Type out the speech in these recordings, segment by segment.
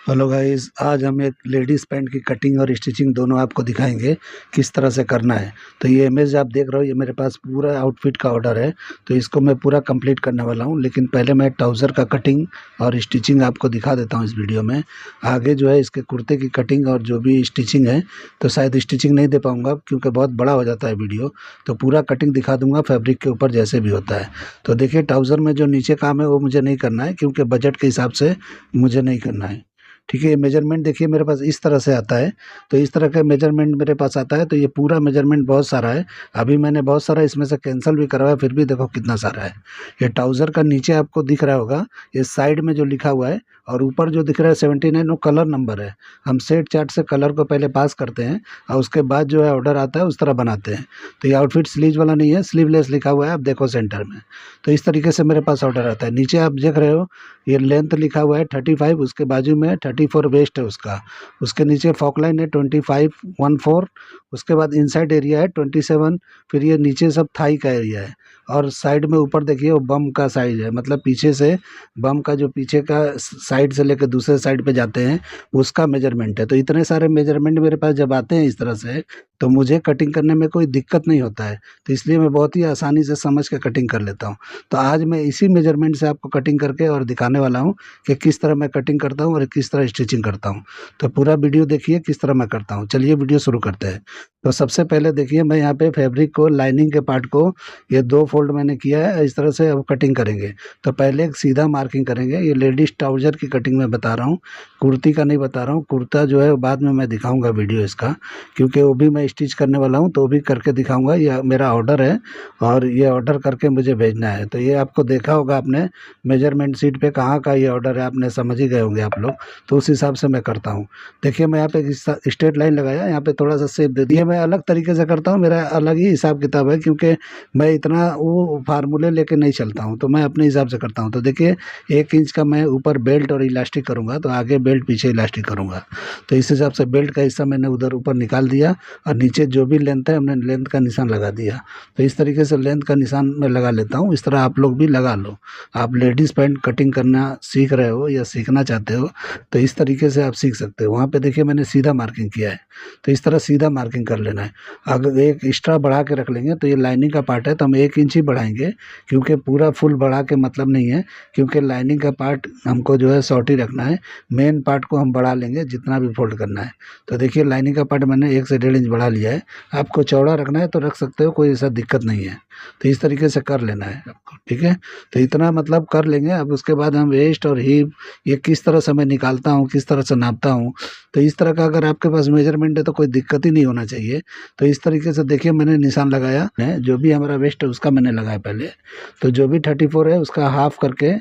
Hello guys, आज हम एक लेडीज़ पैंट की कटिंग और स्टिचिंग दोनों आपको दिखाएंगे किस तरह से करना है। तो ये इमेज आप देख रहे हो, ये मेरे पास पूरा आउटफिट का ऑर्डर है। तो इसको मैं पूरा कंप्लीट करने वाला हूँ, लेकिन पहले मैं ट्राउज़र का कटिंग और स्टिचिंग आपको दिखा देता हूँ इस वीडियो में। आगे जो है इसके कुर्ते की कटिंग और जो भी स्टिचिंग है, तो शायद स्टिचिंग नहीं दे पाऊँगा क्योंकि बहुत बड़ा हो जाता है वीडियो। तो पूरा कटिंग दिखा दूँगा फैब्रिक के ऊपर जैसे भी होता है। तो देखिए, ट्राउज़र में जो नीचे काम है वो मुझे नहीं करना है क्योंकि बजट के हिसाब से मुझे नहीं करना है। ठीक है, ये मेजरमेंट देखिए मेरे पास इस तरह से आता है। तो इस तरह का मेजरमेंट मेरे पास आता है। तो ये पूरा मेजरमेंट बहुत सारा है। अभी मैंने बहुत सारा इसमें से कैंसिल भी करवाया, फिर भी देखो कितना सारा है। ये ट्राउज़र का नीचे आपको दिख रहा होगा, ये साइड में जो लिखा हुआ है और ऊपर जो दिख रहा है 79, वो कलर नंबर है। हम सेट चार्ट से कलर को पहले पास करते हैं और उसके बाद जो है ऑर्डर आता है उस तरह बनाते हैं। तो ये आउटफिट स्लीव वाला नहीं है, स्लीवलेस लिखा हुआ है, आप देखो सेंटर में। तो इस तरीके से मेरे पास ऑर्डर आता है। नीचे आप देख रहे हो, ये लेंथ लिखा हुआ है 35, उसके बाजू में 34 वेस्ट है उसका। उसके नीचे फॉक लाइन है 25 14, उसके बाद इनसाइड एरिया है 27। फिर ये नीचे सब थाई का एरिया है और साइड में ऊपर देखिए वो बम का साइज है, मतलब पीछे से बम का जो पीछे का साइड से लेकर दूसरे साइड पे जाते हैं उसका मेजरमेंट है। तो इतने सारे मेजरमेंट मेरे पास जब आते हैं इस तरह से, तो मुझे कटिंग करने में कोई दिक्कत नहीं होता है। तो इसलिए मैं बहुत ही आसानी से समझ के कटिंग कर लेता हूँ। तो आज मैं इसी मेजरमेंट से आपको कटिंग करके और दिखाने वाला हूँ कि किस तरह मैं कटिंग करता हूँ और किस तरह स्टिचिंग करता हूँ। तो पूरा वीडियो देखिए किस तरह मैं करता हूँ। चलिए वीडियो शुरू करते हैं। तो सबसे पहले देखिए, मैं यहाँ पे फैब्रिक को, लाइनिंग के पार्ट को ये 2 फोल्ड मैंने किया है। इस तरह से अब कटिंग करेंगे। तो पहले एक सीधा मार्किंग करेंगे। ये लेडीज ट्राउजर की कटिंग में बता रहा हूँ, कुर्ती का नहीं बता रहा हूँ। कुर्ता जो है बाद में मैं दिखाऊंगा वीडियो इसका, क्योंकि वो भी मैं स्टिच करने वाला हूँ, तो वो भी करके दिखाऊंगा। ये मेरा ऑर्डर है और ये ऑर्डर करके मुझे भेजना है। तो ये आपको देखा होगा आपने मेजरमेंट शीट पे कहाँ का ये ऑर्डर है, आपने समझ ही गए होंगे आप लोग। तो उस हिसाब से मैं करता हूँ। देखिए, मैं यहाँ पे स्ट्रेट लाइन लगाया, यहाँ पे थोड़ा सा शेप दे दिया। मैं अलग तरीके से करता हूँ, मेरा अलग ही हिसाब किताब है, क्योंकि मैं इतना वो फार्मूले लेके नहीं चलता हूँ। तो मैं अपने हिसाब से करता हूँ। तो देखिए, 1 इंच का मैं ऊपर बेल्ट और इलास्टिक करूँगा, तो आगे बेल्ट पीछे इलास्टिक करूँगा। तो इस हिसाब से बेल्ट का हिस्सा मैंने उधर ऊपर निकाल दिया और नीचे जो भी लेंथ है हमने लेंथ का निशान लगा दिया। तो इस तरीके से लेंथ का निशान मैं लगा लेता हूँ। इस तरह आप लोग भी लगा लो। आप लेडीज़ पैंट कटिंग करना सीख रहे हो या सीखना चाहते हो तो इस तरीके से आप सीख सकते हो। वहाँ पे देखिए मैंने सीधा मार्किंग किया है, तो इस तरह सीधा मार्किंग कर लेना है। अगर एक एक्स्ट्रा बढ़ा के रख लेंगे तो ये लाइनिंग का पार्ट है, तो हम 1 इंच ही बढ़ाएंगे, क्योंकि पूरा फुल बढ़ा के मतलब नहीं है, क्योंकि लाइनिंग का पार्ट हमको जो है शॉर्ट ही रखना है। मेन पार्ट को हम बढ़ा लेंगे जितना भी फोल्ड करना है। तो देखिए, लाइनिंग का पार्ट मैंने 1 से 1.5 इंच बढ़ा लिया है। आपको चौड़ा रखना है तो रख सकते हो, कोई ऐसा दिक्कत नहीं है। तो इस तरीके से कर लेना है आपको, ठीक है। तो इतना मतलब कर लेंगे। अब उसके बाद हम वेस्ट और हिप ये किस तरह से मैं निकालता हूँ, किस तरह से नापता हूँ, तो इस तरह का अगर आपके पास मेजरमेंट है तो कोई दिक्कत ही नहीं होना चाहिए। तो इस तरीके से देखिए मैंने निशान लगाया है, जो भी हमारा वेस्ट है उसका मैंने लगाया पहले। तो जो भी 34 है उसका हाफ करके,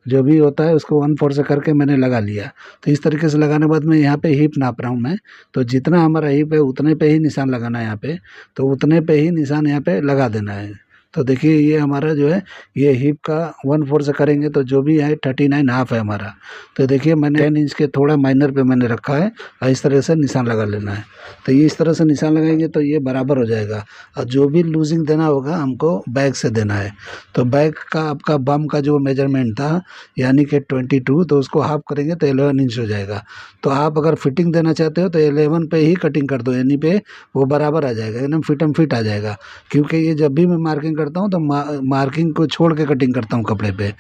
जो भी होता है उसको 1/4 से करके मैंने लगा लिया। तो इस तरीके से लगाने के बाद मैं यहाँ पे हिप नाप रहा हूँ मैं। तो जितना हमारा हिप है उतने पे ही निशान लगाना है यहाँ पे। तो उतने पे ही निशान यहाँ पे लगा देना है। तो देखिए, ये हमारा जो है ये हिप का 1/4 से करेंगे तो जो भी है 39 हाफ है हमारा। तो देखिए, मैंने 10 इंच के थोड़ा माइनर पे मैंने रखा है और इस तरह से निशान लगा लेना है। तो ये इस तरह से निशान लगाएंगे तो ये बराबर हो जाएगा। और जो भी लूजिंग देना होगा हमको बैक से देना है। तो बैक का आपका बम का जो मेजरमेंट था यानी कि 22, तो उसको हाफ करेंगे तो 11 इंच हो जाएगा। तो आप अगर फिटिंग देना चाहते हो तो 11 पे ही कटिंग कर दो, यानी पे वो बराबर आ जाएगा, एकदम फिट एंड फिट आ जाएगा। क्योंकि ये जब भी मैं मार्किंग करता हूँ तो मार्किंग को छोड़ के कटिंग करता हूँ कपड़े पे,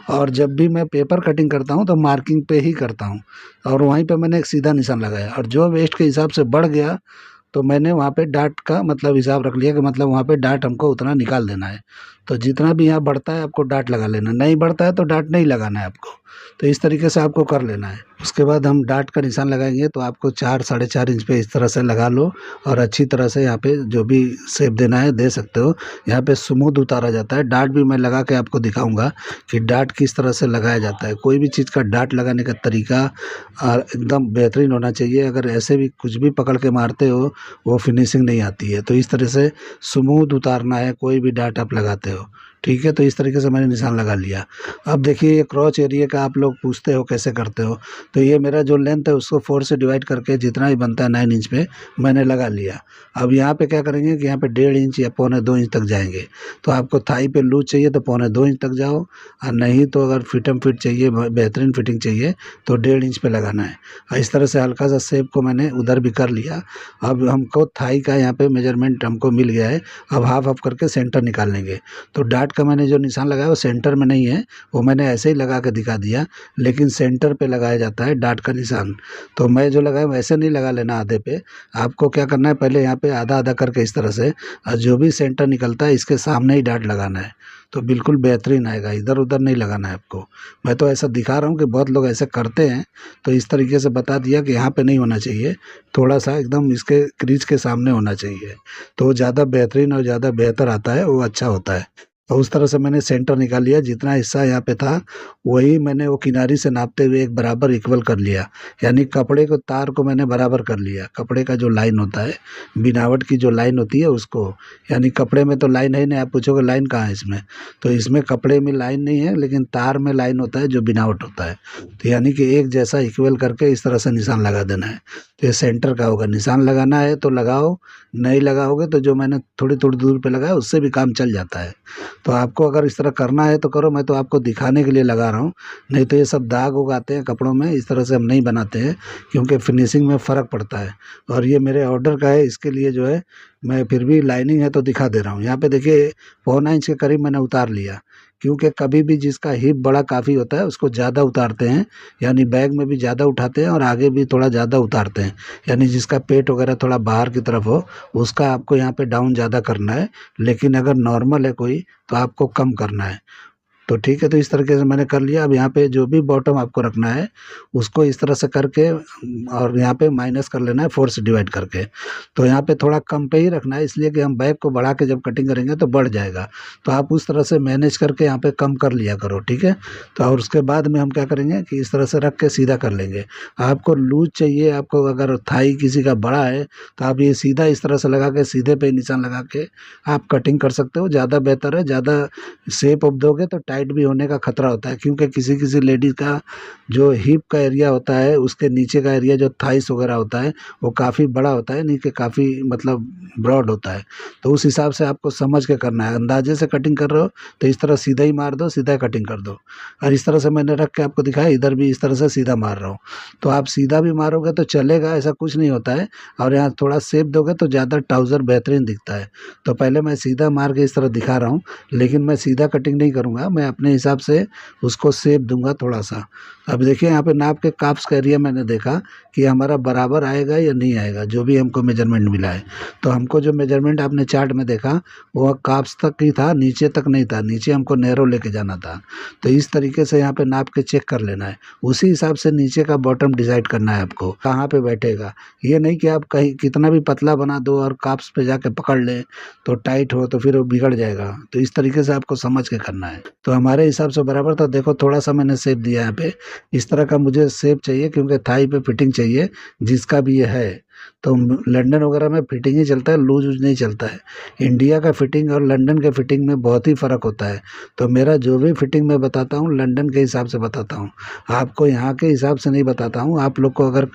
और जब भी मैं पेपर कटिंग करता हूँ तो मार्किंग पे ही करता हूँ। और वहीं पे मैंने एक सीधा निशान लगाया, और जो वेस्ट के हिसाब से बढ़ गया तो मैंने वहाँ पे डाट का मतलब हिसाब रख लिया कि मतलब वहाँ पे डाट हमको उतना निकाल देना है। तो जितना भी यहाँ बढ़ता है आपको डाट लगा लेना, नहीं बढ़ता है तो डाट नहीं लगाना है आपको। तो इस तरीके से आपको कर लेना है। उसके बाद हम डाट का निशान लगाएंगे तो आपको 4 4.5 इंच पे इस तरह से लगा लो, और अच्छी तरह से यहाँ पे जो भी शेप देना है दे सकते हो। यहाँ पे स्मूथ उतारा जाता है। डाट भी मैं लगा के आपको दिखाऊंगा कि डाट किस तरह से लगाया जाता है। कोई भी चीज़ का डाट लगाने का तरीका एकदम बेहतरीन होना चाहिए। अगर ऐसे भी कुछ भी पकड़ के मारते हो वो फिनिशिंग नहीं आती है। तो इस तरह से स्मूथ उतारना है कोई भी डाट आप लगाते हो, ठीक है, तो इस तरीके से मैंने निशान लगा लिया। अब देखिए ये क्रॉच एरिया का आप लोग पूछते हो कैसे करते हो, तो ये मेरा जो लेंथ है उसको 4 से डिवाइड करके जितना भी बनता है 9 इंच पे मैंने लगा लिया। अब यहाँ पे क्या करेंगे कि यहाँ पे 1.5 इंच या पौने 2 इंच तक जाएंगे। तो आपको थाई पे लूज चाहिए तो पौने 2 इंच तक जाओ, और नहीं तो अगर फिटम फिट चाहिए, बेहतरीन फिटिंग चाहिए तो 1.5 इंच पे लगाना है। और इस तरह से हल्का सा शेप को मैंने उधर भी कर लिया। अब हमको थाई का यहाँ पे मेजरमेंट हमको मिल गया है। अब हाफ हाफ करके सेंटर निकाल लेंगे। तो डार्ट का मैंने जो निशान लगाया वो सेंटर में नहीं है, वो मैंने ऐसे ही लगा के दिखा दिया, लेकिन सेंटर पे लगाया जाता है डार्ट का निशान। तो मैं जो लगाया वैसे नहीं लगा लेना आधे पे, आपको क्या करना है पहले यहाँ पे आधा आधा करके इस तरह से, और जो भी सेंटर निकलता है इसके सामने ही डार्ट लगाना है, तो बिल्कुल बेहतरीन आएगा, इधर उधर नहीं लगाना है आपको। मैं तो ऐसा दिखा रहा हूँ कि बहुत लोग ऐसे करते हैं, तो इस तरीके से बता दिया कि यहाँ पे नहीं होना चाहिए, थोड़ा सा एकदम इसके क्रीज के सामने होना चाहिए, तो ज़्यादा बेहतरीन और ज़्यादा बेहतर आता है, वो अच्छा होता है। तो उस तरह से मैंने सेंटर निकाल लिया, जितना हिस्सा यहाँ पे था वही मैंने वो किनारी से नापते हुए एक बराबर इक्वल कर लिया, यानी कपड़े को तार को मैंने बराबर कर लिया। कपड़े का जो लाइन होता है, बिनावट की जो लाइन होती है उसको, यानी कपड़े में तो लाइन है नहीं, आप पूछोगे लाइन कहाँ है इसमें, तो इसमें कपड़े में लाइन नहीं है, लेकिन तार में लाइन होता है जो बिनावट होता है। तो यानी कि एक जैसा इक्वल करके इस तरह से निशान लगा देना है। तो ये सेंटर का होगा, निशान लगाना है तो लगाओ, नहीं लगाओगे तो जो मैंने थोड़ी थोड़ी दूर पे लगाया उससे भी काम चल जाता है। तो आपको अगर इस तरह करना है तो करो, मैं तो आपको दिखाने के लिए लगा रहा हूँ, नहीं तो ये सब दाग उग आते हैं कपड़ों में, इस तरह से हम नहीं बनाते हैं, क्योंकि फिनिशिंग में फ़र्क पड़ता है। और ये मेरे ऑर्डर का है, इसके लिए जो है मैं फिर भी लाइनिंग है तो दिखा दे रहा हूँ। यहाँ पे देखिए 1.25 इंच के करीब मैंने उतार लिया, क्योंकि कभी भी जिसका हिप बड़ा काफ़ी होता है उसको ज़्यादा उतारते हैं, यानी बैग में भी ज़्यादा उठाते हैं और आगे भी थोड़ा ज़्यादा उतारते हैं, यानी जिसका पेट वगैरह थोड़ा बाहर की तरफ हो उसका आपको यहाँ पे डाउन ज़्यादा करना है, लेकिन अगर नॉर्मल है कोई तो आपको कम करना है। तो ठीक है, तो इस तरीके से मैंने कर लिया। अब यहाँ पे जो भी बॉटम आपको रखना है उसको इस तरह से करके, और यहाँ पे माइनस कर लेना है 4 से डिवाइड करके। तो यहाँ पे थोड़ा कम पे ही रखना है, इसलिए कि हम बैग को बढ़ा के जब कटिंग करेंगे तो बढ़ जाएगा, तो आप उस तरह से मैनेज करके यहाँ पे कम कर लिया करो, ठीक है। तो और उसके बाद में हम क्या करेंगे कि इस तरह से रख के सीधा कर लेंगे। आपको लूज चाहिए, आपको अगर थाई किसी का बड़ा है तो आप ये सीधा इस तरह से लगा के सीधे पे निशान लगा के आप कटिंग कर सकते हो, ज़्यादा बेहतर है। ज़्यादा शेप ऑफ दोगे तो टाइट भी होने का खतरा होता है, क्योंकि किसी किसी लेडीज़ का जो हिप का एरिया होता है उसके नीचे का एरिया जो थाइस वगैरह होता है वो काफ़ी बड़ा होता है, नहीं कि काफ़ी मतलब ब्रॉड होता है। तो उस हिसाब से आपको समझ के करना है। अंदाजे से कटिंग कर रहे हो तो इस तरह सीधा ही मार दो, सीधा कटिंग कर दो। और इस तरह से मैंने रख के आपको दिखाया, इधर भी इस तरह से सीधा मार रहा हूँ। तो आप सीधा भी मारोगे तो चलेगा, ऐसा कुछ नहीं होता है। और यहाँ थोड़ा शेप दोगे तो ज़्यादा ट्राउज़र बेहतरीन दिखता है। तो पहले मैं सीधा मार के इस तरह दिखा रहा हूँ, लेकिन मैं सीधा कटिंग नहीं करूँगा, मैं अपने हिसाब से उसको शेप दूंगा थोड़ा सा। अब देखिए यहाँ पे नाप के काप्स का एरिया मैंने देखा कि हमारा बराबर आएगा या नहीं आएगा, जो भी हमको मेजरमेंट मिला है। तो हमको जो मेजरमेंट आपने चार्ट में देखा वो काप्स तक ही था, नीचे तक नहीं था, नीचे हमको नैरो लेके जाना था। तो इस तरीके से यहाँ पे नाप के चेक कर लेना है, उसी हिसाब से नीचे का बॉटम डिसाइड करना है आपको कहाँ पे बैठेगा। ये नहीं कि आप कहीं कितना भी पतला बना दो और काप्स पे जाके पकड़ ले तो टाइट हो तो फिर वो बिगड़ जाएगा। तो इस तरीके से आपको समझ के करना है। तो हमारे हिसाब से बराबर था। देखो थोड़ा सा मैंने शेप दिया यहाँ पे, इस तरह का मुझे शेप चाहिए, क्योंकि थाई पे फिटिंग चाहिए जिसका भी ये है। तो लंदन वगैरह में फिटिंग ही चलता है, लूज वूज नहीं चलता है। इंडिया का फिटिंग और लंदन के फिटिंग में बहुत ही फ़र्क होता है। तो मेरा जो भी फिटिंग मैं बताता हूँ लंदन के हिसाब से बताता हूँ, आपको यहाँ के हिसाब से नहीं बताता हूँ। आप लोग को अगर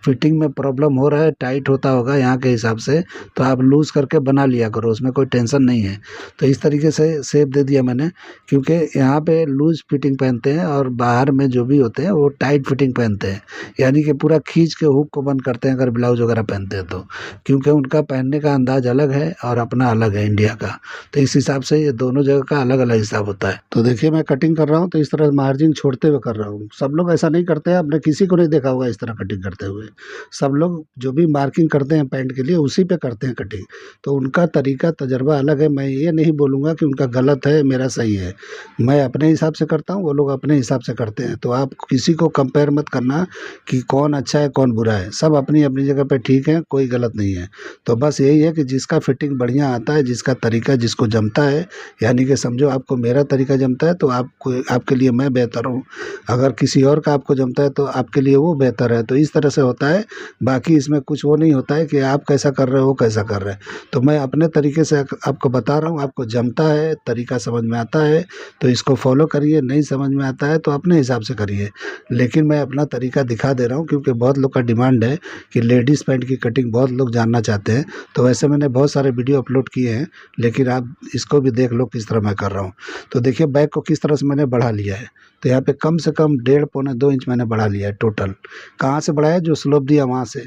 फिटिंग में प्रॉब्लम हो रहा है, टाइट होता होगा यहाँ के हिसाब से, तो आप लूज़ करके बना लिया करो, उसमें कोई टेंशन नहीं है। तो इस तरीके से शेप दे दिया मैंने, क्योंकि यहाँ पे लूज फिटिंग पहनते हैं और बाहर में जो भी होते हैं वो टाइट फिटिंग पहनते हैं, यानी कि पूरा खींच के हुक को बंद करते हैं अगर ब्लाउज वगैरह पहनते हैं तो, क्योंकि उनका पहनने का अंदाज अलग है और अपना अलग है इंडिया का। तो इस हिसाब से ये दोनों जगह का अलग अलग हिसाब होता है। तो देखिए मैं कटिंग कर रहा हूँ तो इस तरह मार्जिन छोड़ते हुए कर रहा हूँ। सब लोग ऐसा नहीं करते हैं, आपने किसी को नहीं देखा होगा इस तरह कटिंग करते हुए। सब लोग जो भी मार्किंग करते हैं पैंट के लिए उसी पे करते हैं कटिंग। तो उनका तरीका तजर्बा अलग है, मैं ये नहीं बोलूँगा कि उनका गलत है मेरा सही है। मैं अपने हिसाब से करता हूँ, वो लोग अपने हिसाब से करते हैं। तो आप किसी को कंपेयर मत करना कि कौन अच्छा है कौन बुरा है, सब अपनी अपनी जगह पे ठीक हैं, कोई गलत नहीं है। तो बस यही है कि जिसका फिटिंग बढ़िया आता है, जिसका तरीका जिसको जमता है, यानी कि समझो आपको मेरा तरीका जमता है तो आपको आपके लिए मैं बेहतर हूँ, अगर किसी और का आपको जमता है तो आपके लिए वो बेहतर है। तो इस तरह से होता है। बाकी इसमें कुछ वो नहीं होता है कि आप कैसा कर रहे हो वो कैसा कर रहे हैं। तो मैं अपने तरीके से आपको बता रहा हूँ, आपको जमता है, तरीका समझ में आता है तो इसको फॉलो करिए, नहीं समझ में आता है तो अपने हिसाब से करिए। लेकिन मैं अपना तरीका दिखा दे रहा हूँ क्योंकि बहुत लोग का डिमांड है कि लेडीज़ पैंट की कटिंग बहुत लोग जानना चाहते हैं। तो वैसे मैंने बहुत सारे वीडियो अपलोड किए हैं, लेकिन आप इसको भी देख लो किस तरह मैं कर रहा हूँ। तो देखिए बैक को किस तरह से मैंने बढ़ा लिया है। तो यहाँ पे कम से कम 1.5 पौने 2 इंच मैंने बढ़ा लिया है टोटल। कहाँ से बढ़ाया? जो स्लोप दिया वहाँ से।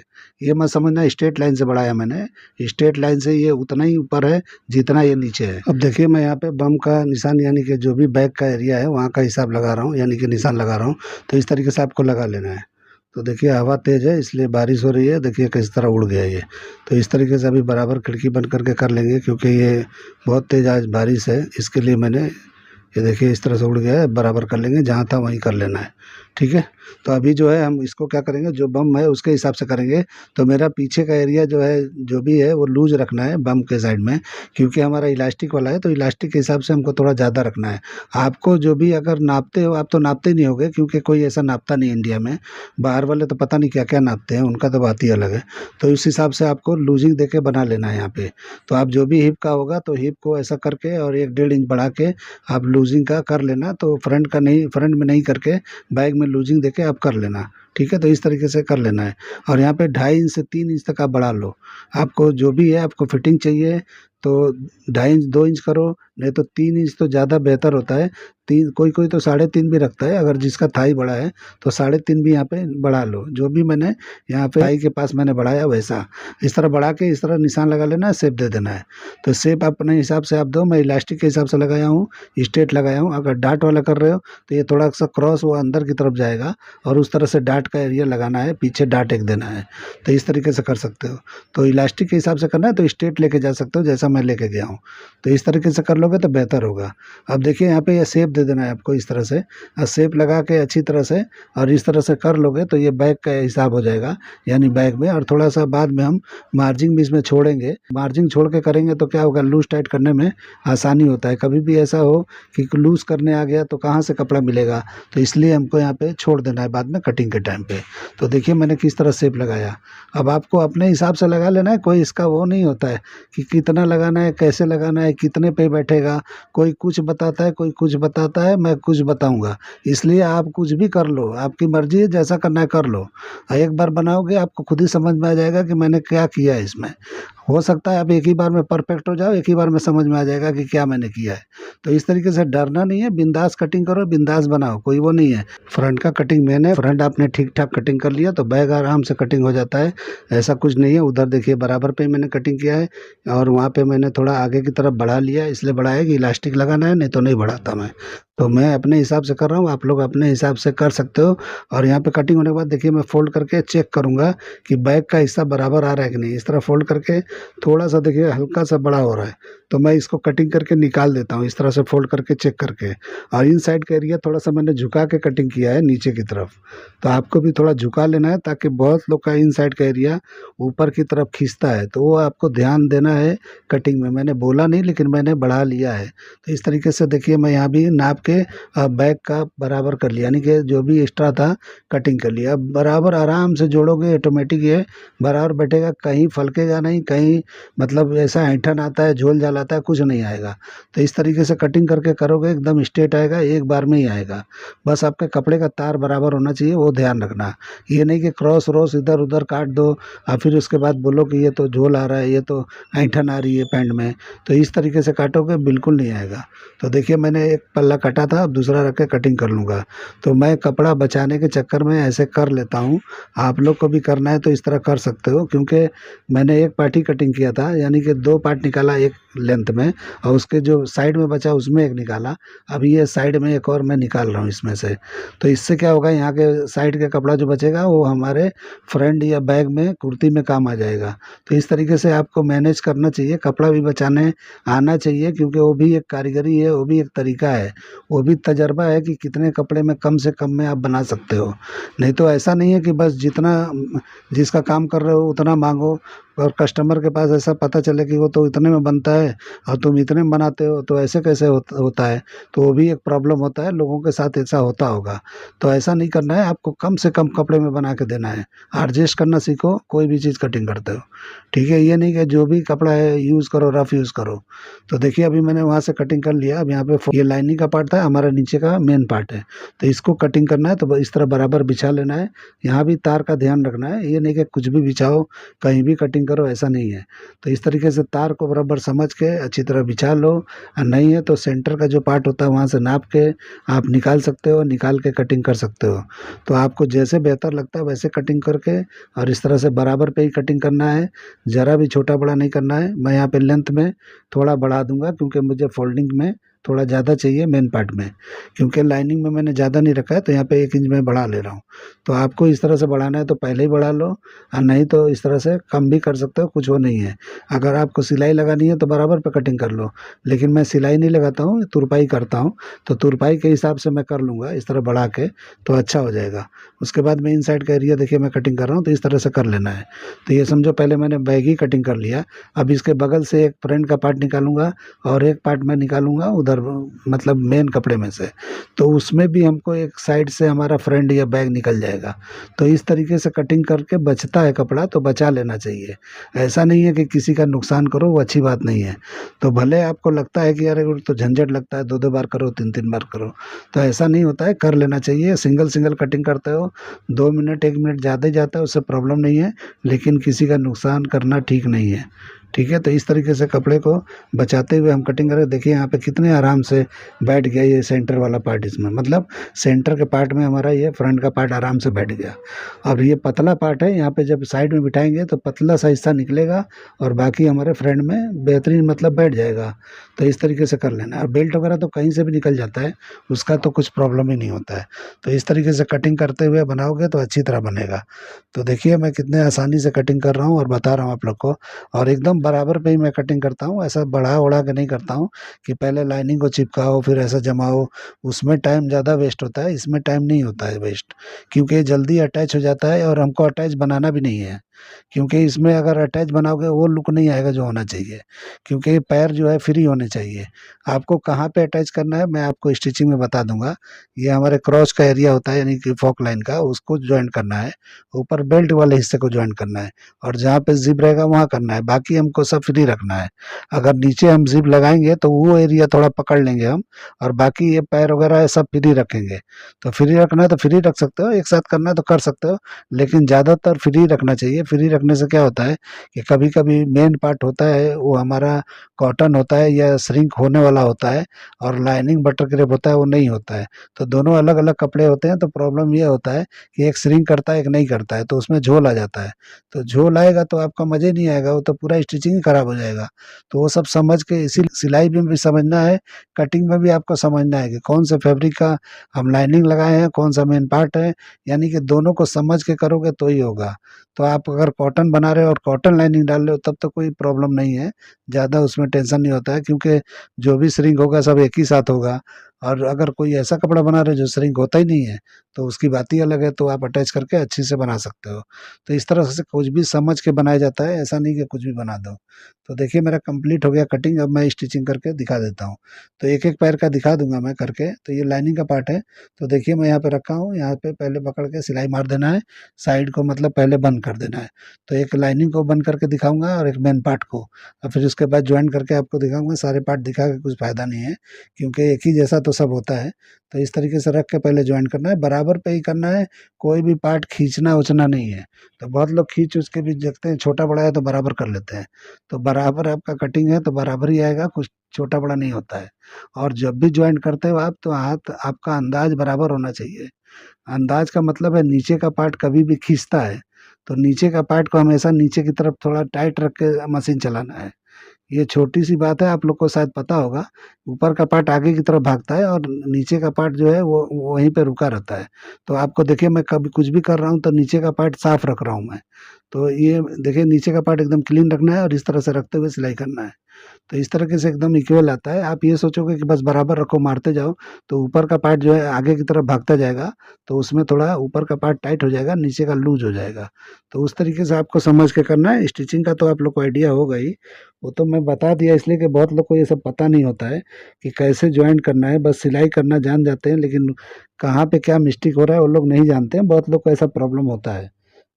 ये मैं समझना स्ट्रेट लाइन से बढ़ाया मैंने, स्ट्रेट लाइन से ये उतना ही ऊपर है जितना ये नीचे है। अब देखिए मैं यहाँ पे बम का निशान यानी कि जो भी बैक का एरिया है वहाँ का हिसाब लगा रहा हूँ, यानी कि निशान लगा रहा हूँ। तो इस तरीके से आपको लगा लेना है। तो देखिए हवा तेज़ है इसलिए बारिश हो रही है, देखिए किस तरह उड़ गया ये। तो इस तरीके से अभी बराबर खिड़की बंद करके कर लेंगे क्योंकि ये बहुत तेज़ आज बारिश है, इसके लिए मैंने ये देखिए इस तरह से उड़ गया है। बराबर कर लेंगे, जहाँ था वहीं कर लेना है, ठीक है। तो अभी जो है हम इसको क्या करेंगे, जो बम है उसके हिसाब से करेंगे। तो मेरा पीछे का एरिया जो है जो भी है वो लूज रखना है बम के साइड में, क्योंकि हमारा इलास्टिक वाला है तो इलास्टिक के हिसाब से हमको थोड़ा ज़्यादा रखना है। आपको जो भी अगर नापते हो, आप तो नापते ही नहीं होगे क्योंकि कोई ऐसा नापता नहीं इंडिया में, बाहर वाले तो पता नहीं क्या क्या नापते हैं, उनका तो बात ही अलग है। तो इस हिसाब से आपको लूजिंग दे के बना लेना है यहाँ पे। तो आप जो भी हिप का होगा तो हिप को ऐसा करके और 1-1.5 इंच बढ़ा के आप लूजिंग का कर लेना। तो फ्रंट का नहीं, फ्रंट में नहीं करके बैक में लूजिंग देके आप कर लेना, ठीक है। तो इस तरीके से कर लेना है। और यहाँ पे 2.5 इंच से 3 इंच तक आप बढ़ा लो। आपको जो भी है, आपको फिटिंग चाहिए तो 2.5 इंच 2 इंच करो, नहीं तो 3 इंच तो ज़्यादा बेहतर होता है। तीन, कोई कोई तो 3.5 भी रखता है, अगर जिसका थाई बड़ा है तो 3.5 भी यहाँ पे बढ़ा लो। जो भी मैंने यहाँ पे थाई के पास मैंने बढ़ाया वैसा इस तरह बढ़ा के इस तरह निशान लगा लेना है, शेप दे देना है। तो शेप अपने हिसाब से आप दो, मैं इलास्टिक के हिसाब से लगाया हूँ, स्ट्रेट लगाया हूँ। अगर डाट वाला कर रहे हो तो ये थोड़ा सा क्रॉस वो अंदर की तरफ जाएगा और उस तरह से डाट का एरिया लगाना है, पीछे डाट एक देना है। तो इस तरीके से कर सकते हो। तो इलास्टिक के हिसाब से करना है तो स्ट्रेट लेके जा सकते हो जैसा मैं लेके गया हूँ। तो इस तरीके से कर लोगे तो बेहतर होगा। अब देखिए यहाँ पे ये शेप दे देना है आपको इस तरह से, और शेप लगा के अच्छी तरह से और इस तरह से कर लोगे तो ये बैक का हिसाब हो जाएगा, यानी बैक में। और थोड़ा सा बाद में हम मार्जिन भी इसमें छोड़ेंगे, मार्जिन छोड़ के करेंगे तो क्या होगा, लूज टाइट करने में आसानी होता है। कभी भी ऐसा हो कि लूज करने आ गया तो कहाँ से कपड़ा मिलेगा, तो इसलिए हमको यहाँ पे छोड़ देना है बाद में कटिंग के टाइम पे। तो देखिए मैंने किस तरह शेप लगाया। अब आपको अपने हिसाब से लगा लेना है, कोई इसका वो नहीं होता है कि कितना लगाना है, कैसे लगाना है, कितने पे बैठेगा। कोई कुछ बताता है, कोई कुछ बताता है, मैं कुछ बताऊंगा। इसलिए आप कुछ भी कर लो, आपकी मर्जी है, जैसा करना है कर लो। एक बार बनाओगे आपको खुद ही समझ में आ जाएगा कि मैंने क्या किया है इसमें। हो सकता है आप एक ही बार में परफेक्ट हो जाओ, एक ही बार में समझ में आ जाएगा कि क्या मैंने किया है। तो इस तरीके से डरना नहीं है, बिंदास कटिंग करो, बिंदास बनाओ, कोई वो नहीं है। फ्रंट का कटिंग मैंने, फ्रंट आपने ठीक ठाक कटिंग कर लिया तो बैक आराम से कटिंग हो जाता है, ऐसा कुछ नहीं है। उधर देखिए बराबर पे मैंने कटिंग किया है और वहाँ पे मैंने थोड़ा आगे की तरफ बढ़ा लिया, इसलिए बढ़ाया कि इलास्टिक लगाना है, नहीं तो नहीं बढ़ाता मैं। तो मैं अपने हिसाब से कर रहा हूँ, आप लोग अपने हिसाब से कर सकते हो। और यहाँ पे कटिंग होने के बाद देखिए मैं फोल्ड करके चेक करूँगा कि बैक का हिस्सा बराबर आ रहा है कि नहीं। इस तरह फोल्ड करके थोड़ा सा देखिए हल्का सा बड़ा हो रहा है तो मैं इसको कटिंग करके निकाल देता हूँ, इस तरह से फोल्ड करके चेक करके। और इन साइड का एरिया थोड़ा सा मैंने झुका के कटिंग किया है नीचे की तरफ, तो आपको भी थोड़ा झुका लेना है ताकि बहुत लोग का इन साइड का एरिया ऊपर की तरफ खींचता है, तो वो आपको ध्यान देना है कटिंग में। मैंने बोला नहीं लेकिन मैंने बढ़ा लिया है। तो इस तरीके से देखिए मैं यहाँ भी नाप के बैक का बराबर कर लिया, यानी कि जो भी एक्स्ट्रा था कटिंग कर लिया। अब बराबर आराम से जोड़ोगे ऑटोमेटिक ये बराबर बैठेगा, कहीं फलकेगा नहीं, कहीं मतलब ऐसा ऐंठन आता है, झोल झाल आता है, कुछ नहीं आएगा। तो इस तरीके से कटिंग करके करोगे एकदम स्ट्रेट आएगा, एक बार में ही आएगा। बस आपके कपड़े का तार बराबर होना चाहिए, वो ध्यान रखना। ये नहीं कि क्रॉस व्रॉस इधर उधर काट दो और फिर उसके बाद बोलो कि ये तो झोल आ रहा है, ये तो ऐंठन आ रही है पैंट में। तो इस तरीके से काटोगे बिल्कुल नहीं आएगा। तो देखिए मैंने एक पल्ला काटा था, अब दूसरा रख के कटिंग कर लूँगा। तो मैं कपड़ा बचाने के चक्कर में ऐसे कर लेता हूँ, आप लोग को भी करना है तो इस तरह कर सकते हो। क्योंकि मैंने एक पार्ट ही कटिंग किया था, यानी कि 2 पार्ट निकाला एक लेंथ में और उसके जो साइड में बचा उसमें एक निकाला। अब ये साइड में एक और मैं निकाल रहा हूँ इसमें से। तो इससे क्या होगा, यहाँ के साइड का कपड़ा जो बचेगा वो हमारे फ्रंट या बैग में कुर्ती में काम आ जाएगा। तो इस तरीके से आपको मैनेज करना चाहिए, कपड़ा भी बचाने आना चाहिए, क्योंकि वो भी एक कारीगरी है, वो भी एक तरीका है। वो भी तजर्बा है कि कितने कपड़े में कम से कम में आप बना सकते हो। नहीं तो ऐसा नहीं है कि बस जितना जिसका काम कर रहे हो उतना मांगो और कस्टमर के पास ऐसा पता चले कि वो तो इतने में बनता है और तुम इतने में बनाते हो, तो ऐसे कैसे होता है। तो वो भी एक प्रॉब्लम होता है, लोगों के साथ ऐसा होता होगा। तो ऐसा नहीं करना है, आपको कम से कम कपड़े में बना के देना है। एडजस्ट करना सीखो कोई भी चीज़ कटिंग करते हो, ठीक है। ये नहीं कि जो भी कपड़ा है यूज़ करो, रफ यूज़ करो। तो देखिए अभी मैंने वहाँ से कटिंग कर लिया। अब यहाँ पे ये लाइनिंग का पार्ट था, हमारा नीचे का मेन पार्ट है। तो इसको कटिंग करना है तो इस तरह बराबर बिछा लेना है। यहाँ भी तार का ध्यान रखना है, ये नहीं कि कुछ भी बिछाओ कहीं भी कटिंग करो, ऐसा नहीं है। तो इस तरीके से तार को बराबर समझ के अच्छी तरह बिछा लो। और नहीं है तो सेंटर का जो पार्ट होता है वहाँ से नाप के आप निकाल सकते हो, निकाल के कटिंग कर सकते हो। तो आपको जैसे बेहतर लगता है वैसे कटिंग करके और इस तरह से बराबर पे ही कटिंग करना है, ज़रा भी छोटा बड़ा नहीं करना है। मैं यहाँ पे लेंथ में थोड़ा बढ़ा दूंगा क्योंकि मुझे फोल्डिंग में थोड़ा ज़्यादा चाहिए मेन पार्ट में, क्योंकि लाइनिंग में मैंने ज़्यादा नहीं रखा है तो यहाँ पे 1 इंच में बढ़ा ले रहा हूँ। तो आपको इस तरह से बढ़ाना है तो पहले ही बढ़ा लो, और नहीं तो इस तरह से कम भी कर सकते हो, कुछ वो नहीं है। अगर आपको सिलाई लगानी है तो बराबर पे कटिंग कर लो, लेकिन मैं सिलाई नहीं लगाता हूँ, तुरपाई करता हूँ। तो तुरपाई के हिसाब से मैं कर लूँगा इस तरह बढ़ा के, तो अच्छा हो जाएगा। उसके बाद में इन साइड का एरिया देखिए मैं कटिंग कर रहा हूँ, तो इस तरह से कर लेना है। तो ये समझो पहले मैंने बैगी कटिंग कर लिया। अब इसके बगल से एक फ्रंट का पार्ट निकालूंगा और एक पार्ट मैं निकालूंगा उधर मतलब मेन कपड़े में से, तो उसमें भी हमको एक साइड से हमारा फ्रंट या बैग निकल जाएगा। तो इस तरीके से कटिंग करके बचता है कपड़ा तो बचा लेना चाहिए। ऐसा नहीं है कि किसी का नुकसान करो, वो अच्छी बात नहीं है। तो भले आपको लगता है कि अरे वो तो झंझट लगता है, 2 2 बार करो, 3 3 बार करो, तो ऐसा नहीं होता है, कर लेना चाहिए। सिंगल सिंगल कटिंग करते हो 2 मिनट 1 मिनट ज़्यादा ही जाता है, उससे प्रॉब्लम नहीं है, लेकिन किसी का नुकसान करना ठीक नहीं है, ठीक है। तो इस तरीके से कपड़े को बचाते हुए हम कटिंग करें। देखिए यहाँ पे कितने आराम से बैठ गया ये सेंटर वाला पार्ट, इसमें मतलब सेंटर के पार्ट में हमारा ये फ्रंट का पार्ट आराम से बैठ गया। अब ये पतला पार्ट है, यहाँ पे जब साइड में बिठाएंगे तो पतला सा हिस्सा निकलेगा और बाकी हमारे फ्रंट में बेहतरीन मतलब बैठ जाएगा। तो इस तरीके से कर लेना है। और बेल्ट वगैरह तो कहीं से भी निकल जाता है, उसका तो कुछ प्रॉब्लम ही नहीं होता है। तो इस तरीके से कटिंग करते हुए बनाओगे तो अच्छी तरह बनेगा। तो देखिए मैं कितने आसानी से कटिंग कर रहा हूँ और बता रहा हूँ आप लोग को, और एकदम बराबर पे ही मैं कटिंग करता हूँ, ऐसा बढ़ा उड़ा के नहीं करता हूँ कि पहले लाइनिंग को चिपकाओ फिर ऐसा जमाओ। उसमें टाइम ज़्यादा वेस्ट होता है, इसमें टाइम नहीं होता है वेस्ट, क्योंकि जल्दी अटैच हो जाता है और हमको अटैच बनाना भी नहीं है। क्योंकि इसमें अगर अटैच बनाओगे वो लुक नहीं आएगा जो होना चाहिए, क्योंकि पैर जो है फ्री होने चाहिए। आपको कहाँ पे अटैच करना है मैं आपको स्टिचिंग में बता दूंगा। ये हमारे क्रॉस का एरिया होता है, यानी कि फॉक लाइन का, उसको ज्वाइन करना है। ऊपर बेल्ट वाले हिस्से को ज्वाइन करना है, और जहाँ पे जिप रहेगा वहाँ करना है, बाकी हमको सब फ्री रखना है। अगर नीचे हम जिप लगाएंगे तो वो एरिया थोड़ा पकड़ लेंगे हम, और बाकी ये पैर वगैरह है सब फ्री रखेंगे। तो फ्री रखना है तो फ्री रख सकते हो, एक साथ करना है तो कर सकते हो, लेकिन ज़्यादातर फ्री रखना चाहिए। फ्री रखने से क्या होता है कि कभी कभी मेन पार्ट होता है वो हमारा कॉटन होता है या श्रिंक होने वाला होता है, और लाइनिंग बटर क्रेप होता है वो नहीं होता है। तो दोनों अलग अलग कपड़े होते हैं, तो प्रॉब्लम ये होता है कि एक श्रिंक करता है एक नहीं करता है, तो उसमें झोल आ जाता है। तो झोल आएगा तो आपका मज़े नहीं आएगा, वो तो पूरा स्टिचिंग ही खराब हो जाएगा। तो वो सब समझ के, इसी सिलाई में भी समझना है, कटिंग में भी आपको समझना है कि कौन से फैब्रिक का हम लाइनिंग लगाए हैं, कौन सा मेन पार्ट है, यानी कि दोनों को समझ के करोगे तो ही होगा। तो आप अगर कॉटन बना रहे हो और कॉटन लाइनिंग डाल रहे हो तब तो कोई प्रॉब्लम नहीं है, ज़्यादा उसमें टेंशन नहीं होता है, क्योंकि जो भी श्रिंक होगा सब एक ही साथ होगा। और अगर कोई ऐसा कपड़ा बना रहे हो जो श्रिंक होता ही नहीं है तो उसकी बात ही अलग है, तो आप अटैच करके अच्छे से बना सकते हो। तो इस तरह से कुछ भी समझ के बनाया जाता है, ऐसा नहीं कि कुछ भी बना दो। तो देखिए मेरा कंप्लीट हो गया कटिंग, अब मैं स्टिचिंग करके दिखा देता हूँ। तो एक एक पैर का दिखा दूंगा मैं करके। तो ये लाइनिंग का पार्ट है, तो देखिए मैं यहाँ पे रखा हूँ, यहाँ पे पहले पकड़ के सिलाई मार देना है, साइड को मतलब पहले बंद कर देना है। तो एक लाइनिंग को बंद करके दिखाऊंगा और एक मेन पार्ट को, और फिर उसके बाद ज्वाइन करके आपको दिखाऊंगा। सारे पार्ट दिखा के कुछ फ़ायदा नहीं है, क्योंकि एक ही जैसा तो सब होता है। तो इस तरीके से रख के पहले ज्वाइन करना है, बराबर पे ही करना है, कोई भी पार्ट खींचना उचना नहीं है। तो बहुत लोग खींच उच के भी देखते हैं, छोटा बड़ा है तो बराबर कर लेते हैं। तो बराबर आपका कटिंग है तो बराबर ही आएगा, कुछ छोटा बड़ा नहीं होता है। और जब भी ज्वाइन करते हो आप, तो हाथ आपका अंदाज बराबर होना चाहिए। अंदाज का मतलब है नीचे का पार्ट कभी भी खींचता है, तो नीचे का पार्ट को हमेशा नीचे की तरफ थोड़ा टाइट रख के मशीन चलाना है। ये छोटी सी बात है, आप लोग को शायद पता होगा। ऊपर का पार्ट आगे की तरफ भागता है और नीचे का पार्ट जो है वो वहीं पे रुका रहता है। तो आपको देखिए मैं कभी कुछ भी कर रहा हूँ तो नीचे का पार्ट साफ रख रहा हूँ मैं। तो ये देखिए नीचे का पार्ट एकदम क्लीन रखना है और इस तरह से रखते हुए सिलाई करना है। तो इस तरीके से एकदम इक्वल आता है। आप ये सोचोगे कि बस बराबर रखो मारते जाओ, तो ऊपर का पार्ट जो है आगे की तरफ भागता जाएगा, तो उसमें थोड़ा ऊपर का पार्ट टाइट हो जाएगा, नीचे का लूज हो जाएगा। तो उस तरीके से आपको समझ के करना है। स्टिचिंग का तो आप लोग को आइडिया होगा ही, वो तो मैं बता दिया इसलिए कि बहुत लोग को ये सब पता नहीं होता है कि कैसे जॉइंट करना है। बस सिलाई करना जान जाते हैं, लेकिन कहाँ पे क्या मिस्टेक हो रहा है वो लोग नहीं जानते हैं। बहुत लोग को ऐसा प्रॉब्लम होता है।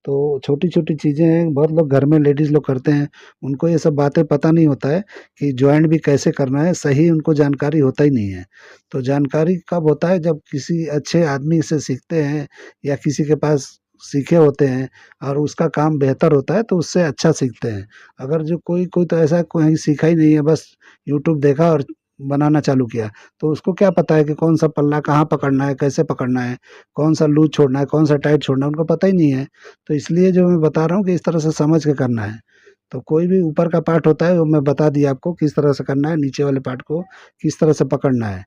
तो छोटी-छोटी चीज़ें हैं, बहुत लोग घर में लेडीज़ लोग करते हैं, उनको ये सब बातें पता नहीं होता है कि जॉइंट भी कैसे करना है, सही उनको जानकारी होता ही नहीं है। तो जानकारी कब होता है, जब किसी अच्छे आदमी से सीखते हैं या किसी के पास सीखे होते हैं और उसका काम बेहतर होता है, तो उससे अच्छा सीखते हैं। अगर जो कोई कोई तो ऐसा कहीं सीखा ही नहीं है, बस यूट्यूब देखा और बनाना चालू किया, तो उसको क्या पता है कि कौन-सा पल्ला कहाँ पकड़ना है, कैसे पकड़ना है, कौन-सा लूज़ छोड़ना है, कौन-सा टाइट छोड़ना है, उनको पता ही नहीं है। तो इसलिए जो मैं बता रहा हूँ कि इस तरह से समझ के करना है। तो कोई भी ऊपर का पार्ट होता है वो मैं बता दिया आपको किस तरह से करना है, नीचे वाले पार्ट को किस तरह से पकड़ना है।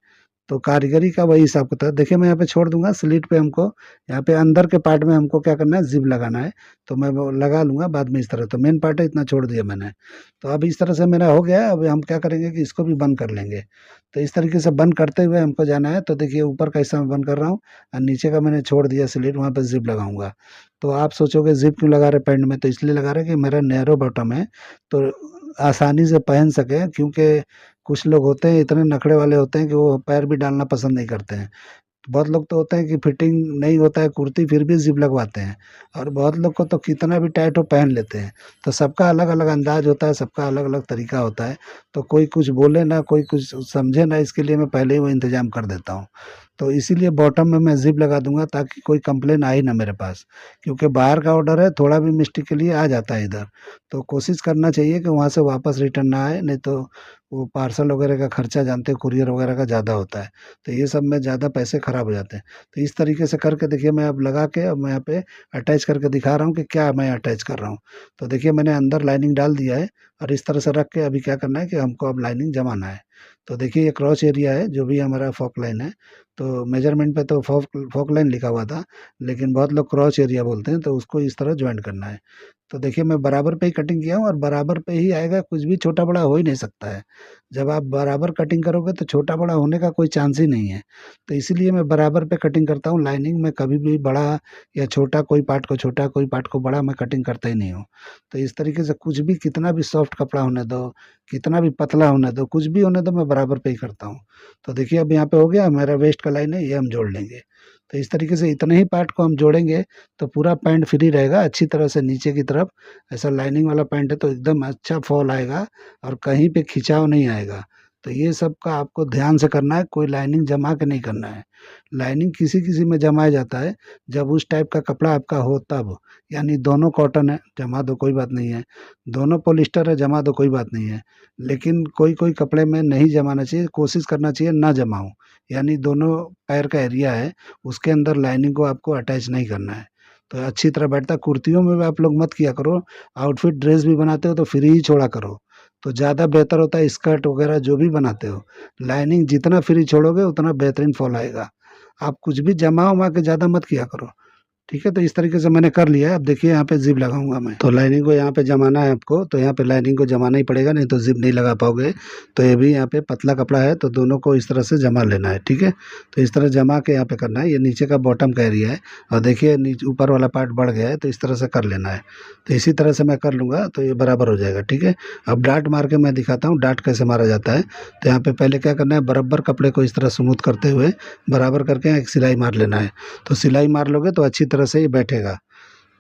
तो कारीगरी का वही हिसाब होता है। देखिए मैं यहाँ पे छोड़ दूँगा स्लिट पे, हमको यहाँ पे अंदर के पार्ट में हमको क्या करना है, ज़िप लगाना है। तो मैं वो लगा लूँगा बाद में इस तरह। तो मेन पार्ट है इतना छोड़ दिया मैंने। तो अब इस तरह से मेरा हो गया है, अब हम क्या करेंगे कि इसको भी बंद कर लेंगे। तो इस तरीके से बंद करते हुए हमको जाना है। तो देखिए ऊपर का हिस्सा मैं बंद कर रहा हूँ और नीचे का मैंने छोड़ दिया स्लिट, वहाँ पे ज़िप लगाऊँगा। तो आप सोचोगे ज़िप क्यों लगा रहे हैं पैंट में? तो इसलिए लगा रहे हैं कि मेरा नैरो बॉटम है, तो आसानी से पहन सकें, क्योंकि कुछ लोग होते हैं इतने नखरे वाले होते हैं कि वो पैर भी डालना पसंद नहीं करते हैं। बहुत लोग तो होते हैं कि फिटिंग नहीं होता है कुर्ती फिर भी ज़िप लगवाते हैं, और बहुत लोग को तो कितना भी टाइट हो पहन लेते हैं। तो सबका अलग-अलग अंदाज़ होता है, सबका अलग-अलग तरीका होता है। तो कोई कुछ बोले ना, कोई कुछ समझे ना, इसके लिए मैं पहले ही वो इंतज़ाम कर देता हूँ। तो इसीलिए बॉटम में मैं ज़िप लगा दूँगा ताकि कोई कंप्लेन आए ही ना मेरे पास। क्योंकि बाहर का ऑर्डर है, थोड़ा भी मिस्टेक के लिए आ जाता है इधर। तो कोशिश करना चाहिए कि वहाँ से वापस रिटर्न ना आए, नहीं तो वो पार्सल वगैरह का खर्चा जानते हैं, कुरियर वगैरह का ज़्यादा होता है। तो ये सब में ज़्यादा पैसे खराब हो जाते हैं। तो इस तरीके से करके देखिए मैं अब लगा के, अब मैं यहाँ पे अटैच करके दिखा रहा हूँ कि क्या मैं अटैच कर रहा हूँ। तो देखिए मैंने अंदर लाइनिंग डाल दिया है और इस तरह से रख के अभी क्या करना है कि हमको अब लाइनिंग जमाना है। तो देखिए ये क्रॉच एरिया है जो भी हमारा फ़ॉक लाइन है। तो मेजरमेंट पे तो फ़ॉक फ़ॉक लाइन लिखा हुआ था, लेकिन बहुत लोग क्रॉच एरिया बोलते हैं, तो उसको इस तरह जॉइंट करना है। तो देखिए मैं बराबर पे ही कटिंग किया हूँ और बराबर पे ही आएगा, कुछ भी छोटा-बड़ा हो ही नहीं सकता है। जब आप बराबर कटिंग करोगे तो छोटा-बड़ा होने का कोई चांस ही नहीं है। तो इसीलिए मैं बराबर पे कटिंग करता हूँ, लाइनिंग में कभी भी बड़ा या छोटा, कोई पार्ट को छोटा, कोई पार्ट को बड़ा मैं कटिंग करता ही नहीं हूँ। तो इस तरीके से कुछ भी, कितना भी सॉफ्ट कपड़ा होने दो, कितना भी पतला होने दो, कुछ भी होने दो, मैं बराबर पे ही करता हूँ। तो देखिए अब यहाँ पे हो गया, मेरा वेस्ट का लाइन है, ये हम जोड़ लेंगे। तो इस तरीके से इतने ही पार्ट को हम जोड़ेंगे तो पूरा पैंट फ्री रहेगा अच्छी तरह से नीचे की तरफ। ऐसा लाइनिंग वाला पैंट है तो एकदम अच्छा फॉल आएगा और कहीं पे खिंचाव नहीं आएगा। तो ये सब का आपको ध्यान से करना है, कोई लाइनिंग जमा के नहीं करना है। लाइनिंग किसी-किसी में जमाया जाता है, जब उस टाइप का कपड़ा आपका हो तब। यानी दोनों कॉटन है, जमा दो कोई बात नहीं है, दोनों पॉलिस्टर है, जमा दो कोई बात नहीं है। लेकिन कोई-कोई कपड़े में नहीं जमाना चाहिए, कोशिश करना चाहिए ना जमाओ। यानी दोनों पैर का एरिया है, उसके अंदर लाइनिंग को आपको अटैच नहीं करना है। तो अच्छी तरह बैठता है। कुर्तियों में भी आप लोग मत किया करो, आउटफिट ड्रेस भी बनाते हो तो फ्री ही छोड़ा करो, तो ज़्यादा बेहतर होता है। स्कर्ट वगैरह जो भी बनाते हो, लाइनिंग जितना फ्री छोड़ोगे उतना बेहतरीन फॉल आएगा। आप कुछ भी जमा-वमा के ज़्यादा मत किया करो। ठीक है, तो इस तरीके से मैंने कर लिया है। अब देखिए यहाँ पे ज़िप लगाऊँगा मैं। तो लाइनिंग को यहाँ पे जमाना है आपको, तो यहाँ पे लाइनिंग को जमाना ही पड़ेगा, नहीं तो ज़िप नहीं लगा पाओगे। तो ये भी यहाँ पे पतला कपड़ा है, तो दोनों को इस तरह से जमा लेना है, ठीक है? तो इस तरह जमा के यहाँ पे करना है। ये नीचे का बॉटम का एरिया है और देखिए नीचे ऊपर वाला पार्ट बढ़ गया है, तो इस तरह से कर लेना है। तो इसी तरह से मैं कर लूँगा तो ये बराबर हो जाएगा, ठीक है? अब डाट मार के मैं दिखाता हूँ डाट कैसे मारा जाता है। तो यहाँ पे पहले क्या करना है, बराबर कपड़े को इस तरह स्मूथ करते हुए बराबर करके एक सिलाई मार लेना है। तो सिलाई मार लोगे तो अच्छी तरह से ये बैठेगा।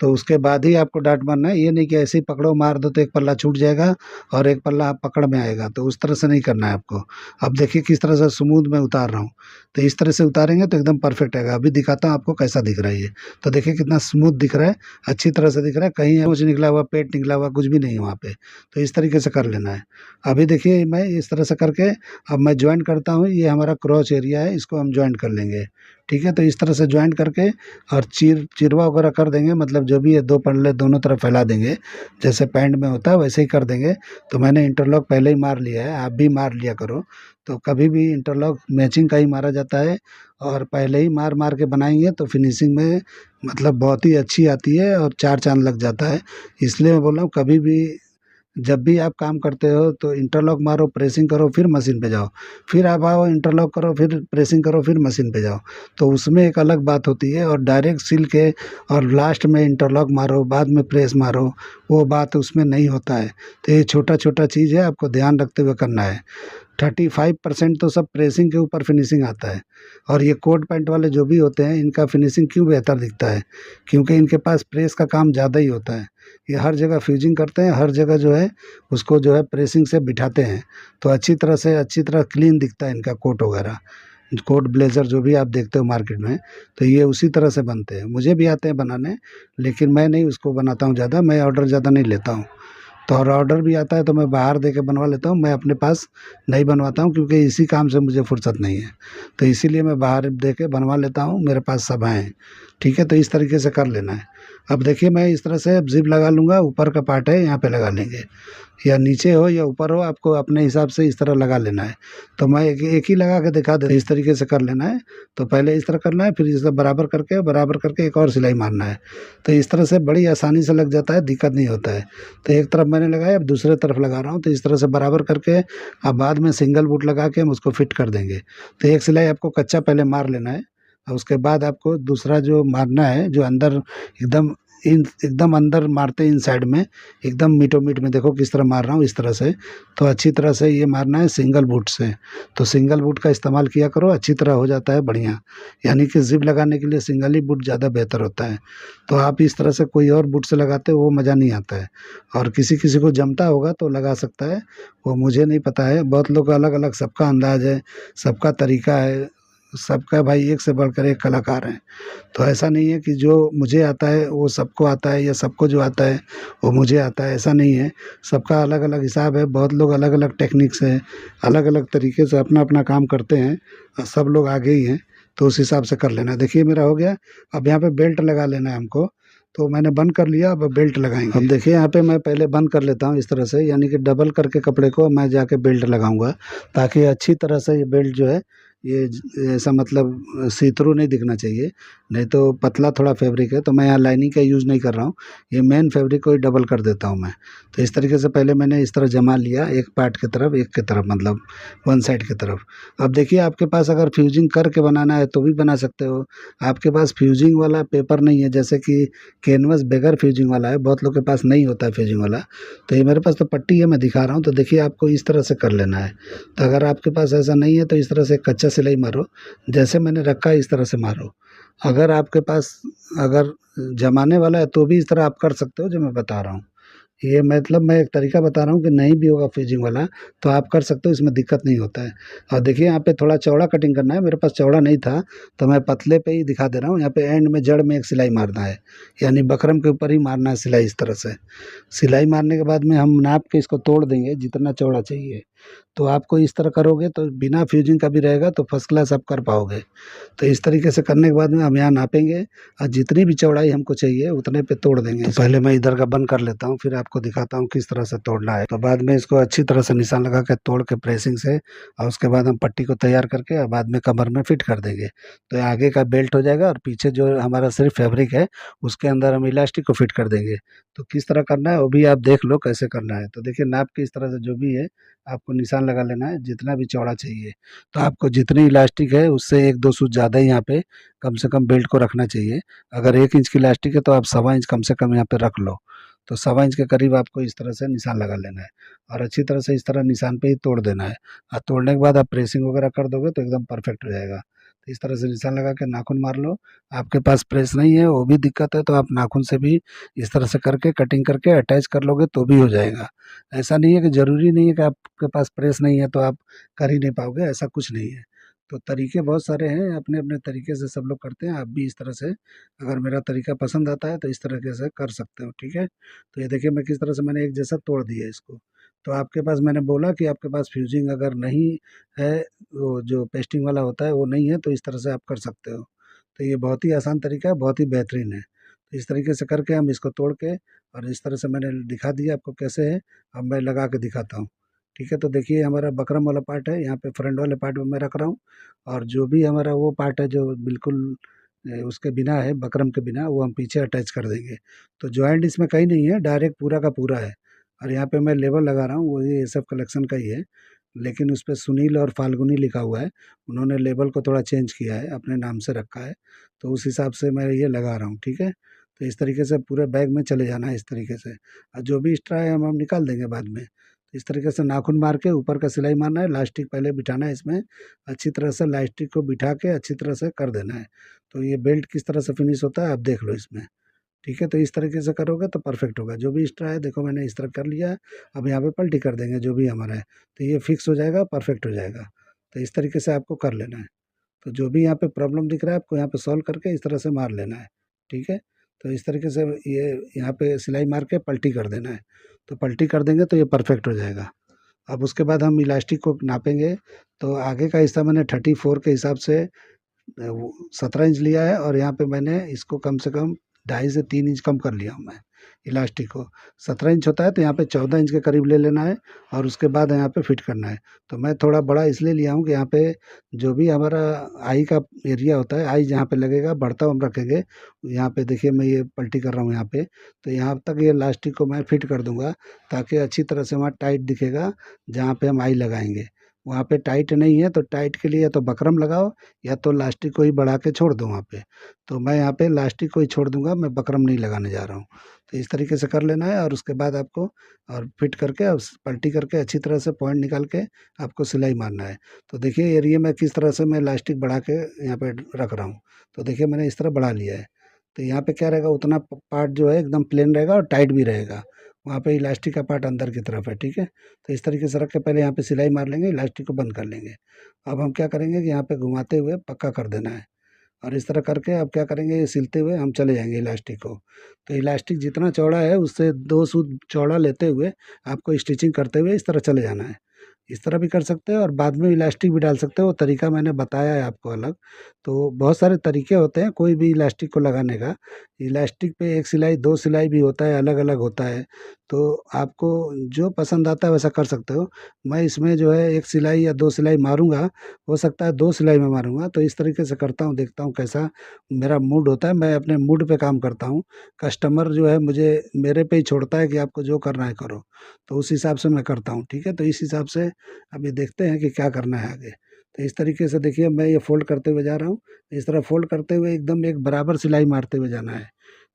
तो उसके बाद ही आपको डाँट मारना है, ये नहीं कि ऐसे ही पकड़ो मार दो तो एक पल्ला छूट जाएगा और एक पल्ला आप पकड़ में आएगा, तो उस तरह से नहीं करना है आपको। अब देखिए किस तरह से स्मूथ मैं उतार रहा हूँ, तो इस तरह से उतारेंगे तो एकदम परफेक्ट आएगा। अभी दिखाता हूँ आपको कैसा दिख रहा है ये। तो देखिए कितना स्मूथ दिख रहा है, अच्छी तरह से दिख रहा है, कहीं कुछ निकला हुआ, पेट निकला हुआ कुछ भी नहीं है वहाँ पे। तो इस तरीके से कर लेना है। अभी देखिए मैं इस तरह से करके अब मैं जॉइंट करता हूँ, ये हमारा क्रॉच एरिया है, इसको हम जॉइंट कर लेंगे। ठीक है, तो इस तरह से जॉइंट करके और चिरवा वगैरह कर देंगे, मतलब जो भी है 2 पल्ले दोनों तरफ फैला देंगे, जैसे पैंट में होता है वैसे ही कर देंगे। तो मैंने इंटरलॉक पहले ही मार लिया है, आप भी मार लिया करो। तो कभी भी इंटरलॉक मैचिंग का ही मारा जाता है, और पहले ही मार मार के बनाएंगे तो फिनिशिंग में मतलब बहुत ही अच्छी आती है और चार चांद लग जाता है। इसलिए मैं बोल रहा हूँ कभी भी जब भी आप काम करते हो तो इंटरलॉक मारो, प्रेसिंग करो, फिर मशीन पे जाओ, फिर आप आओ इंटरलॉक करो, फिर प्रेसिंग करो, फिर मशीन पे जाओ। तो उसमें एक अलग बात होती है, और डायरेक्ट सील के और लास्ट में इंटरलॉक मारो, बाद में प्रेस मारो, वो बात उसमें नहीं होता है। तो ये छोटा छोटा चीज़ है, आपको ध्यान रखते हुए करना है। 35% तो सब प्रेसिंग के ऊपर फिनिशिंग आता है। और ये कोट पैंट वाले जो भी होते हैं इनका फिनिशिंग क्यों बेहतर दिखता है, क्योंकि इनके पास प्रेस का काम ज़्यादा ही होता है। ये हर जगह फ्यूजिंग करते हैं, हर जगह जो है उसको जो है प्रेसिंग से बिठाते हैं, तो अच्छी तरह से अच्छी तरह क्लीन दिखता है इनका कोट वगैरह। कोट ब्लेज़र जो भी आप देखते हो मार्केट में, तो ये उसी तरह से बनते हैं। मुझे भी आते हैं बनाने, लेकिन मैं नहीं उसको बनाता हूँ ज़्यादा, मैं ऑर्डर ज़्यादा नहीं लेता हूँ। तो और ऑर्डर भी आता है तो मैं बाहर दे के बनवा लेता हूँ, मैं अपने पास नहीं बनवाता हूँ, क्योंकि इसी काम से मुझे फुर्सत नहीं है। तो इसीलिए मैं बाहर दे के बनवा लेता हूँ, मेरे पास सब हैं। ठीक है, तो इस तरीके से कर लेना है। अब देखिए मैं इस तरह से अब ज़िप लगा लूँगा, ऊपर का पार्ट है यहाँ पे लगा लेंगे, या नीचे हो या ऊपर हो, आपको अपने हिसाब से इस तरह लगा लेना है। तो मैं एक एक ही लगा के दिखा देता हूँ, इस तरीके से कर लेना है। तो पहले इस तरह करना है, फिर इसे बराबर करके एक और सिलाई मारना है। तो इस तरह से बड़ी आसानी से लग जाता है, दिक्कत नहीं होता है। तो एक तरफ मैंने लगाया, अब दूसरे तरफ लगा रहा हूँ, तो इस तरह से बराबर करके अब बाद में सिंगल बूट लगा के हम उसको फिट कर देंगे। तो एक सिलाई आपको कच्चा पहले मार लेना है, और उसके बाद आपको दूसरा जो मारना है, जो अंदर एकदम एकदम अंदर मारते हैं इन साइड में, एकदम मीटो मीट में, देखो किस तरह मार रहा हूँ इस तरह से। तो अच्छी तरह से ये मारना है सिंगल बूट से। तो सिंगल बूट का इस्तेमाल किया करो, अच्छी तरह हो जाता है बढ़िया। यानी कि ज़िप लगाने के लिए सिंगल ही बूट ज़्यादा बेहतर होता है। तो आप इस तरह से कोई और बूट से लगाते हो वो मज़ा नहीं आता है। और किसी किसी को जमता होगा तो लगा सकता है, वो मुझे नहीं पता है। बहुत लोग अलग अलग, सबका अंदाज है, सबका तरीका है, सबका भाई एक से बढ़कर एक कलाकार हैं। तो ऐसा नहीं है कि जो मुझे आता है वो सबको आता है, या सबको जो आता है वो मुझे आता है, ऐसा नहीं है। सबका अलग अलग हिसाब है, बहुत लोग अलग अलग टेक्निक से, अलग अलग तरीके से अपना अपना काम करते हैं, और सब लोग आगे ही हैं। तो उस हिसाब से कर लेना। देखिए मेरा हो गया। अब यहाँ पे बेल्ट लगा लेना है हमको। तो मैंने बंद कर लिया, अब बेल्ट लगाएंगे। अब देखिए यहाँ पे मैं पहले बंद कर लेता हूँ इस तरह से, यानी कि डबल करके कपड़े को मैं जाके बेल्ट लगाऊंगा, ताकि अच्छी तरह से ये बेल्ट जो है, ये ऐसा मतलब सी थ्रू नहीं दिखना चाहिए। नहीं तो पतला थोड़ा फैब्रिक है, तो मैं यहाँ लाइनिंग का यूज़ नहीं कर रहा हूँ, ये मेन फैब्रिक को ही डबल कर देता हूँ मैं। तो इस तरीके से पहले मैंने इस तरह जमा लिया, एक पार्ट की तरफ, एक की तरफ, मतलब वन साइड की तरफ। अब देखिए आपके पास अगर फ्यूजिंग करके बनाना है तो भी बना सकते हो। आपके पास फ्यूजिंग वाला पेपर नहीं है, जैसे कि कैनवस बगैर फ्यूजिंग वाला है, बहुत लोग के पास नहीं होता है फ्यूजिंग वाला। तो ये मेरे पास तो पट्टी है, मैं दिखा रहा हूँ। तो देखिए आपको इस तरह से कर लेना है। तो अगर आपके पास ऐसा नहीं है तो इस तरह से कच्चा सिलाई मारो, जैसे मैंने रखा है इस तरह से मारो। अगर आपके पास अगर जमाने वाला है तो भी इस तरह आप कर सकते हो, जो मैं बता रहा हूँ। ये मतलब मैं एक तरीका बता रहा हूँ कि नहीं भी होगा फ्यूजिंग वाला तो आप कर सकते हो, इसमें दिक्कत नहीं होता है। और देखिए यहाँ पे थोड़ा चौड़ा कटिंग करना है, मेरे पास चौड़ा नहीं था तो मैं पतले पे ही दिखा दे रहा हूँ। यहाँ पे एंड में जड़ में एक सिलाई मारना है, यानी बकरम के ऊपर ही मारना है सिलाई इस तरह से। सिलाई मारने के बाद में हम नाप के इसको तोड़ देंगे जितना चौड़ा चाहिए। तो आपको इस तरह करोगे तो बिना फ्यूजिंग का भी रहेगा, तो फर्स्ट क्लास आप कर पाओगे। तो इस तरीके से करने के बाद में हम यहाँ नापेंगे, और जितनी भी चौड़ाई हमको चाहिए उतने पे तोड़ देंगे। तो पहले मैं इधर का बंद कर लेता हूँ, फिर आपको दिखाता हूँ किस तरह से तोड़ना है। तो बाद में इसको अच्छी तरह से निशान लगा के तोड़ के प्रेसिंग से, और उसके बाद हम पट्टी को तैयार करके और बाद में कमर में फिट कर देंगे। तो आगे का बेल्ट हो जाएगा, और पीछे जो हमारा सिर्फ फैब्रिक है उसके अंदर हम इलास्टिक को फिट कर देंगे। तो किस तरह करना है वो भी आप देख लो कैसे करना है। तो देखिए नाप के इस तरह से जो भी है आपको निशान लगा लेना है, जितना भी चौड़ा चाहिए। तो आपको जितनी इलास्टिक है उससे 1-2 सूत ज़्यादा ही यहाँ पे कम से कम बेल्ट को रखना चाहिए। अगर 1 इंच की इलास्टिक है तो आप 1.25 इंच कम से कम यहाँ पे रख लो। तो 1.25 इंच के करीब आपको इस तरह से निशान लगा लेना है, और अच्छी तरह से इस तरह निशान पे ही तोड़ देना है। और तोड़ने के बाद आप प्रेसिंग वगैरह कर दोगे तो एकदम परफेक्ट हो जाएगा। तो इस तरह से निशान लगा के नाखून मार लो। आपके पास प्रेस नहीं है वो भी दिक्कत है, तो आप नाखून से भी इस तरह से करके कटिंग करके अटैच कर लोगे तो भी हो जाएगा। ऐसा नहीं है कि ज़रूरी नहीं है कि आपके पास प्रेस नहीं है तो आप कर ही नहीं पाओगे, ऐसा कुछ नहीं है। तो तरीके बहुत सारे हैं, अपने-अपने तरीके से सब लोग करते हैं। आप भी इस तरह से अगर मेरा तरीका पसंद आता है तो इस तरीके से कर सकते हो, ठीक है? तो ये देखिए मैं किस तरह से मैंने एक जैसा तोड़ दिया इसको। तो आपके पास मैंने बोला कि आपके पास फ्यूजिंग अगर नहीं है, वो जो पेस्टिंग वाला होता है वो नहीं है, तो इस तरह से आप कर सकते हो। तो ये बहुत ही आसान तरीका है, बहुत ही बेहतरीन है। तो इस तरीके से करके हम इसको तोड़ के और इस तरह से मैंने दिखा दिया आपको कैसे है। अब मैं लगा के दिखाता हूँ। ठीक है, तो देखिए हमारा बकरम वाला पार्ट है, यहाँ पे फ्रंट वाले पार्ट में मैं रख रहा हूँ। और जो भी हमारा वो पार्ट है जो बिल्कुल उसके बिना है, बकरम के बिना, वो हम पीछे अटैच कर देंगे। तो जॉइंट इसमें कहीं नहीं है, डायरेक्ट पूरा का पूरा है। और यहाँ पे मैं लेबल लगा रहा हूँ, वो ये सब कलेक्शन का ही है, लेकिन उस पे सुनील और फाल्गुनी लिखा हुआ है। उन्होंने लेबल को थोड़ा चेंज किया है, अपने नाम से रखा है, तो उस हिसाब से मैं ये लगा रहा हूँ। ठीक है, तो इस तरीके से पूरे बैग में चले जाना है इस तरीके से। और जो भी एक्स्ट्रा है हम निकाल देंगे बाद में। तो इस तरीके से नाखून मार के ऊपर का सिलाई मारना है, लास्टिक पहले बिठाना है इसमें, अच्छी तरह से लास्टिक को बिठा के अच्छी तरह से कर देना है। तो ये बेल्ट किस तरह से फिनिश होता है आप देख लो इसमें। ठीक है, तो इस तरीके से करोगे तो परफेक्ट होगा। जो भी एक्स्ट्रा है देखो मैंने इस तरह कर लिया है। अब यहाँ पे पलटी कर देंगे जो भी हमारा है, तो ये फिक्स हो जाएगा, परफेक्ट हो जाएगा। तो इस तरीके से आपको कर लेना है। तो जो भी यहाँ पे प्रॉब्लम दिख रहा है आपको यहाँ पे सॉल्व करके इस तरह से मार लेना है। ठीक है, तो इस तरीके से ये यहाँ पे सिलाई मार के पलटी कर देना है। तो पलटी कर देंगे तो ये परफेक्ट हो जाएगा। अब उसके बाद हम इलास्टिक को नापेंगे। तो आगे का हिस्सा मैंने 34 के हिसाब से वो 17 इंच लिया है, और यहाँ पे मैंने इसको कम से कम 2.5 से 3 इंच कम कर लिया हूँ मैं इलास्टिक को। 17 इंच होता है तो यहाँ पे 14 इंच के करीब ले लेना है, और उसके बाद यहाँ पे फिट करना है। तो मैं थोड़ा बड़ा इसलिए लिया हूँ कि यहाँ पे जो भी हमारा आई का एरिया होता है, आई जहाँ पे लगेगा बढ़ता हुआ हम रखेंगे। यहाँ पे देखिए मैं ये पलटी कर रहा हूँ यहाँ पे, तो यहाँ तक ये इलास्टिक को मैं फिट कर दूंगा, ताकि अच्छी तरह से वहाँ टाइट दिखेगा जहाँ पे हम आई लगाएंगे। वहाँ पे टाइट नहीं है तो टाइट के लिए या तो बकरम लगाओ, या तो लास्टिक को ही बढ़ा के छोड़ दो वहाँ पे। तो मैं यहाँ पे लास्टिक को ही छोड़ दूंगा, मैं बकरम नहीं लगाने जा रहा हूँ। तो इस तरीके से कर लेना है, और उसके बाद आपको और फिट करके और पलटी करके अच्छी तरह से पॉइंट निकाल के आपको सिलाई मारना है। तो देखिए एरिया में किस तरह से मैं लास्टिक बढ़ा के यहाँ पे रख रहा हूँ। तो देखिए मैंने इस तरह बढ़ा लिया है। तो यहाँ पे क्या रहेगा, उतना पार्ट जो है एकदम प्लेन रहेगा और टाइट भी रहेगा। वहाँ पे इलास्टिक का पार्ट अंदर की तरफ है। ठीक है, तो इस तरीके से रख के पहले यहाँ पे सिलाई मार लेंगे, इलास्टिक को बंद कर लेंगे। अब हम क्या करेंगे कि यहाँ पे घुमाते हुए पक्का कर देना है, और इस तरह करके अब क्या करेंगे, ये सिलते हुए हम चले जाएंगे इलास्टिक को। तो इलास्टिक जितना चौड़ा है उससे 2 सूत चौड़ा लेते हुए आपको स्टिचिंग करते हुए इस तरह चले जाना है। इस तरह भी कर सकते हो और बाद में इलास्टिक भी डाल सकते हो, वो तरीका मैंने बताया है आपको अलग। तो बहुत सारे तरीके होते हैं कोई भी इलास्टिक को लगाने का। इलास्टिक पे एक सिलाई, 2 सिलाई भी होता है, अलग अलग होता है। तो आपको जो पसंद आता है वैसा कर सकते हो। मैं इसमें जो है 1 सिलाई या 2 सिलाई मारूंगा, हो सकता है 2 सिलाई में मारूंगा। तो इस तरीके से करता हूँ, देखता हूँ कैसा मेरा मूड होता है। मैं अपने मूड पे काम करता हूँ। कस्टमर जो है मुझे मेरे पे ही छोड़ता है कि आपको जो करना है करो, तो उस हिसाब से मैं करता हूँ। ठीक है, तो इस हिसाब से अभी देखते हैं कि क्या करना है आगे। तो इस तरीके से देखिए मैं ये फोल्ड करते हुए जा रहा हूँ। इस तरह फोल्ड करते हुए एकदम एक बराबर सिलाई मारते हुए जाना है।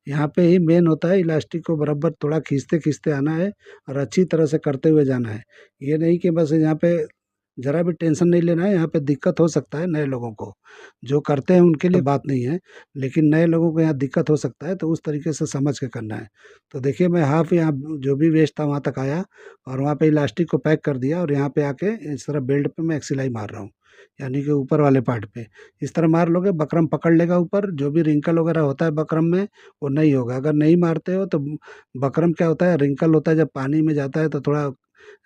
यहाँ पे ही मेन होता है, इलास्टिक को बराबर थोड़ा खींचते खींचते आना है, और अच्छी तरह से करते हुए जाना है। ये नहीं कि बस यहाँ पे ज़रा भी टेंशन नहीं लेना है। यहाँ पे दिक्कत हो सकता है नए लोगों को, जो करते हैं उनके लिए बात नहीं है, लेकिन नए लोगों को यहाँ दिक्कत हो सकता है, तो उस तरीके से समझ के करना है। तो देखिए मैं हाफ यहाँ जो भी वेस्ट था वहाँ तक आया, और वहाँ पे इलास्टिक को पैक कर दिया, और यहाँ पे आके इस तरह बेल्ट पे मैं एक सिलाई मार रहा हूँ, यानी कि ऊपर वाले पार्ट पे। इस तरह मार लोगे बकरम पकड़ लेगा ऊपर, जो भी रिंकल वगैरह होता है बकरम में वो नहीं होगा। अगर नहीं मारते हो तो बकरम क्या होता है, रिंकल होता है, जब पानी में जाता है तो थोड़ा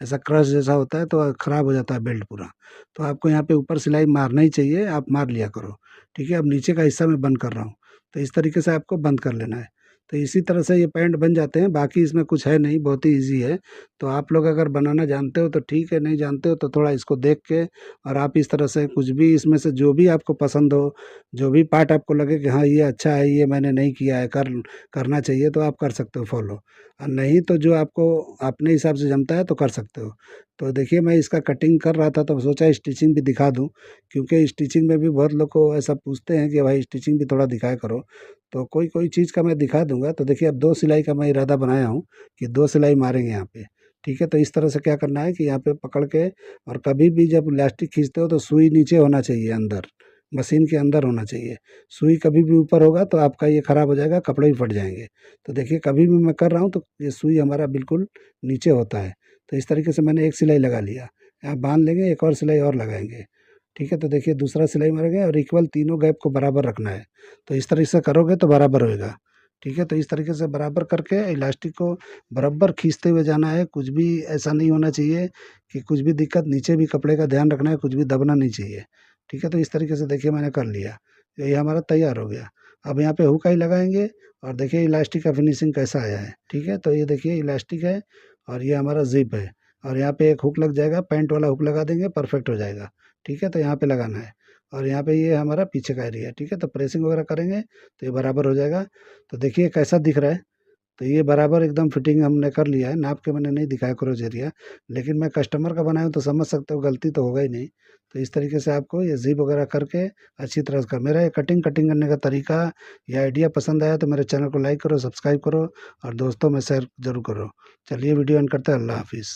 ऐसा क्रश जैसा होता है, तो खराब हो जाता है बेल्ट पूरा। तो आपको यहाँ पे ऊपर सिलाई मारना ही चाहिए, आप मार लिया करो। ठीक है, अब नीचे का हिस्सा मैं बंद कर रहा हूँ। तो इस तरीके से आपको बंद कर लेना है। तो इसी तरह से ये पैंट बन जाते हैं, बाकी इसमें कुछ है नहीं, बहुत ही ईजी है। तो आप लोग अगर बनाना जानते हो तो ठीक है, नहीं जानते हो तो थोड़ा इसको देख के, और आप इस तरह से कुछ भी इसमें से जो भी आपको पसंद हो, जो भी पार्ट आपको लगे कि हाँ ये अच्छा है, ये मैंने नहीं किया है, करना चाहिए, तो आप कर सकते हो फॉलो। और नहीं तो जो आपको अपने हिसाब से जमता है तो कर सकते हो। तो देखिए मैं इसका कटिंग कर रहा था तो सोचा स्टिचिंग भी दिखा दूं, क्योंकि स्टिचिंग में भी बहुत लोग को ऐसा पूछते हैं कि भाई स्टिचिंग भी थोड़ा दिखाया करो। तो कोई कोई चीज़ का मैं दिखा दूंगा। तो देखिए अब 2 सिलाई का मैं इरादा बनाया हूँ कि 2 सिलाई मारेंगे यहाँ पे। ठीक है, तो इस तरह से क्या करना है कि यहाँ पे पकड़ के, और कभी भी जब इलास्टिक खींचते हो तो सुई नीचे होना चाहिए, अंदर मशीन के अंदर होना चाहिए। सुई कभी भी ऊपर होगा तो आपका ये खराब हो जाएगा, कपड़े भी फट जाएंगे। तो देखिए कभी भी मैं कर रहा हूँ तो ये सुई हमारा बिल्कुल नीचे होता है। तो इस तरीके से मैंने एक सिलाई लगा लिया, यहाँ बांध लेंगे, एक और सिलाई और लगाएंगे। ठीक है, तो देखिए दूसरा सिलाई मारेंगे, और इक्वल तीनों गैप को बराबर रखना है। तो इस तरीके से करोगे तो बराबर होएगा। ठीक है, तो इस तरीके से बराबर करके इलास्टिक को बराबर खींचते हुए जाना है। कुछ भी ऐसा नहीं होना चाहिए कि कुछ भी दिक्कत, नीचे भी कपड़े का ध्यान रखना है, कुछ भी दबना नहीं चाहिए। ठीक है, तो इस तरीके से देखिए मैंने कर लिया। तो ये हमारा तैयार हो गया। अब यहाँ पे हुक आई लगाएंगे और देखिए इलास्टिक का फिनिशिंग कैसा आया है। ठीक है, तो ये देखिए इलास्टिक है और ये हमारा जिप है और यहाँ पे एक हुक लग जाएगा, पैंट वाला हुक लगा देंगे, परफेक्ट हो जाएगा। ठीक है, तो यहाँ पे लगाना है और यहाँ पे ये हमारा पीछे का एरिया है। ठीक है, तो प्रेसिंग वगैरह करेंगे तो ये बराबर हो जाएगा। तो देखिए कैसा दिख रहा है। तो ये बराबर एकदम फिटिंग हमने कर लिया है। नाप के मैंने नहीं दिखाया क्रॉस एरिया, लेकिन मैं कस्टमर का बनाया हूँ तो समझ सकते हो, गलती तो होगा ही नहीं। तो इस तरीके से आपको ये ज़िप वगैरह करके अच्छी तरह से कर, मेरा ये कटिंग कटिंग करने का तरीका या आइडिया पसंद आया तो मेरे चैनल को लाइक करो, सब्सक्राइब करो और दोस्तों में शेयर ज़रूर करो। चलिए वीडियो एंड करते हैं। अल्लाह हाफिज़।